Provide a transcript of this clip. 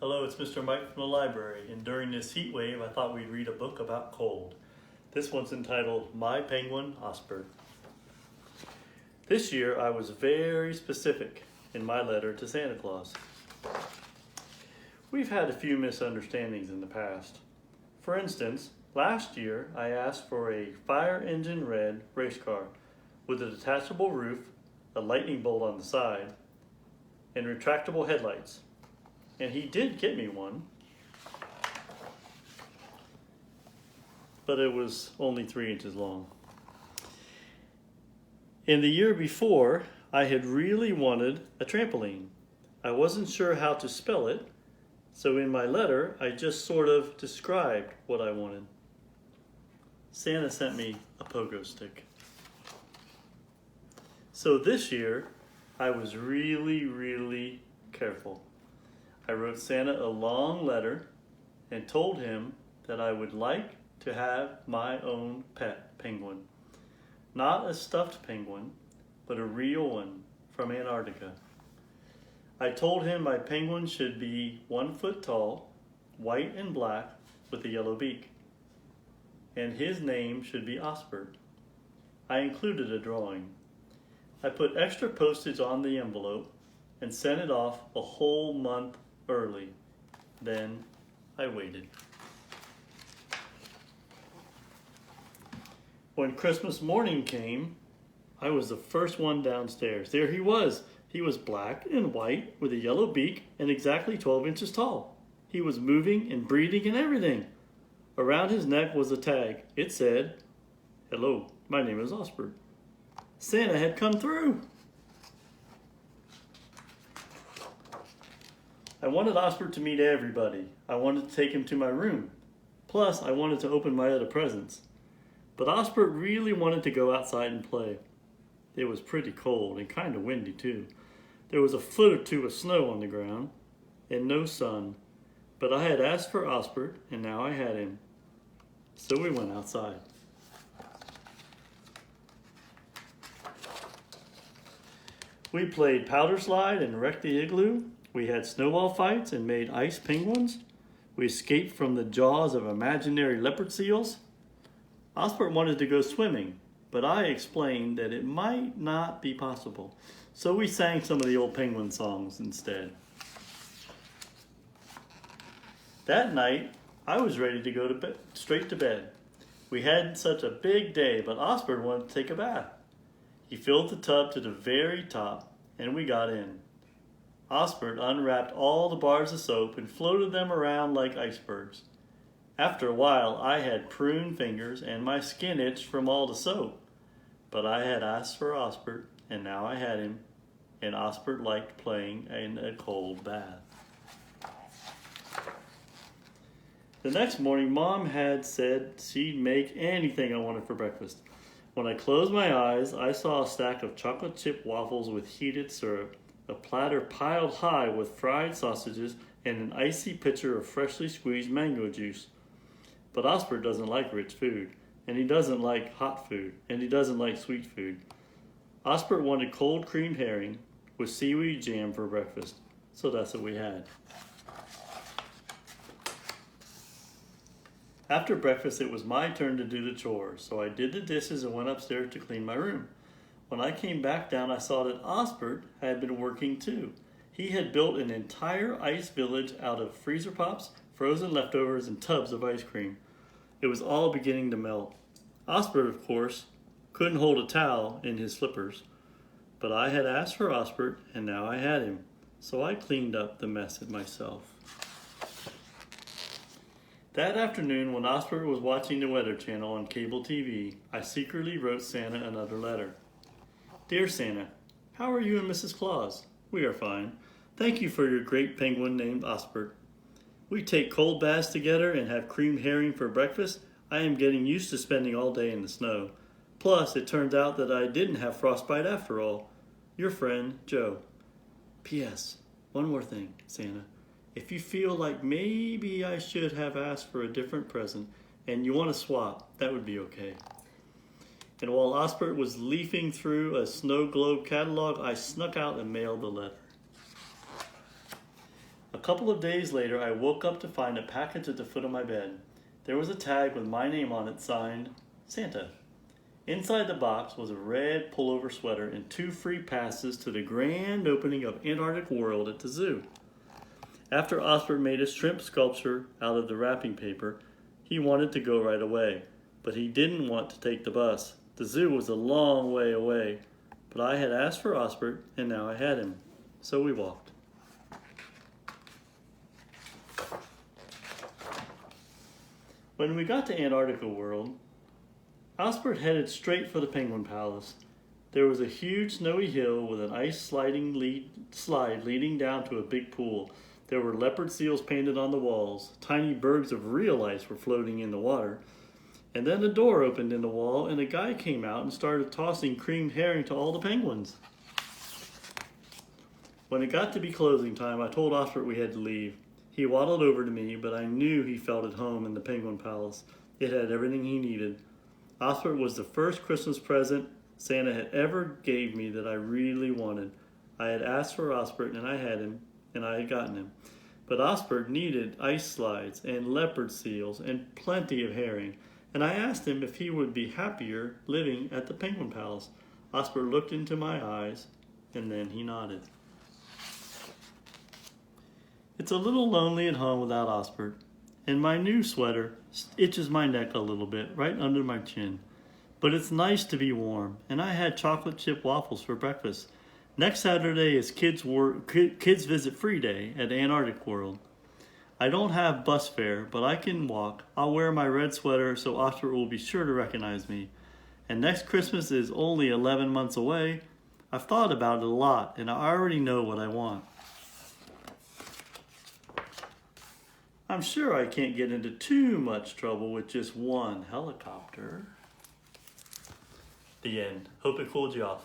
Hello, it's Mr. Mike from the library, and during this heat wave, I thought we'd read a book about cold. This one's entitled My Penguin Osbert. This year, I was very specific in my letter to Santa Claus. We've had a few misunderstandings in the past. For instance, last year, I asked for a fire engine red race car with a detachable roof, a lightning bolt on the side, and retractable headlights. And he did get me one, but it was only 3 inches long. In the year before, I had really wanted a trampoline. I wasn't sure how to spell it, so in my letter, I just sort of described what I wanted. Santa sent me a pogo stick. So this year, I was really careful. I wrote Santa a long letter and told him that I would like to have my own pet penguin. Not a stuffed penguin, but a real one from Antarctica. I told him my penguin should be 1 foot tall, white and black with a yellow beak. And his name should be Osbert. I included a drawing. I put extra postage on the envelope and sent it off a whole month early. Then I waited. When Christmas morning came, I was the first one downstairs. There he was. He was black and white with a yellow beak and exactly 12 inches tall. He was moving and breathing and everything. Around his neck was a tag. It said, "Hello, my name is Osbert." Santa had come through. I wanted Osbert to meet everybody. I wanted to take him to my room. Plus, I wanted to open my other presents. But Osbert really wanted to go outside and play. It was pretty cold and kind of windy too. There was a foot or two of snow on the ground and no sun. But I had asked for Osbert and now I had him. So we went outside. We played powder slide and wrecked the igloo. We had snowball fights and made ice penguins. We escaped from the jaws of imaginary leopard seals. Osbert wanted to go swimming, but I explained that it might not be possible. So we sang some of the old penguin songs instead. That night, I was ready to go to bed, straight to bed. We had such a big day, but Osbert wanted to take a bath. He filled the tub to the very top, and we got in. Osbert unwrapped all the bars of soap and floated them around like icebergs. After a while, I had prune fingers and my skin itched from all the soap. But I had asked for Osbert, and now I had him, and Osbert liked playing in a cold bath. The next morning, Mom had said she'd make anything I wanted for breakfast. When I closed my eyes, I saw a stack of chocolate chip waffles with heated syrup, a platter piled high with fried sausages, and an icy pitcher of freshly squeezed mango juice. But Osbert doesn't like rich food, and he doesn't like hot food, and he doesn't like sweet food. Osbert wanted cold creamed herring with seaweed jam for breakfast, so that's what we had. After breakfast, it was my turn to do the chores, so I did the dishes and went upstairs to clean my room. When I came back down, I saw that Osbert had been working too. He had built an entire ice village out of freezer pops, frozen leftovers, and tubs of ice cream. It was all beginning to melt. Osbert, of course, couldn't hold a towel in his slippers, but I had asked for Osbert, and now I had him, so I cleaned up the mess myself. That afternoon, when Osbert was watching the Weather Channel on cable TV, I secretly wrote Santa another letter. Dear Santa, how are you and Mrs. Claus? We are fine. Thank you for your great penguin named Osbert. We take cold baths together and have creamed herring for breakfast. I am getting used to spending all day in the snow. Plus, it turns out that I didn't have frostbite after all. Your friend, Joe. P.S. One more thing, Santa. If you feel like maybe I should have asked for a different present and you want to swap, that would be okay. And while Osbert was leafing through a snow globe catalog, I snuck out and mailed the letter. A couple of days later, I woke up to find a package at the foot of my bed. There was a tag with my name on it signed Santa. Inside the box was a red pullover sweater and 2 free passes to the grand opening of Antarctic World at the zoo. After Osbert made a shrimp sculpture out of the wrapping paper, he wanted to go right away, but he didn't want to take the bus. The zoo was a long way away, but I had asked for Osbert and now I had him, so we walked. When we got to Antarctica World, Osbert headed straight for the Penguin Palace. There was a huge snowy hill with an ice slide leading down to a big pool. There were leopard seals painted on the walls. Tiny bergs of real ice were floating in the water. And then a door opened in the wall and a guy came out and started tossing creamed herring to all the penguins. When it got to be closing time, I told Osbert we had to leave. He waddled over to me, but I knew he felt at home in the Penguin Palace. It had everything he needed. Osbert was the first Christmas present Santa had ever gave me that I really wanted. I had asked for Osbert and I had him, and I had gotten him. But Osbert needed ice slides and leopard seals and plenty of herring, and I asked him if he would be happier living at the Penguin Palace. Osbert looked into my eyes, and then he nodded. It's a little lonely at home without Osbert, and my new sweater itches my neck a little bit, right under my chin. But it's nice to be warm, and I had chocolate chip waffles for breakfast. Next Saturday is Kids Visit Free Day at Antarctic World. I don't have bus fare, but I can walk. I'll wear my red sweater so Osbert will be sure to recognize me. And next Christmas is only 11 months away. I've thought about it a lot, and I already know what I want. I'm sure I can't get into too much trouble with just one helicopter. The end. Hope it fooled you off.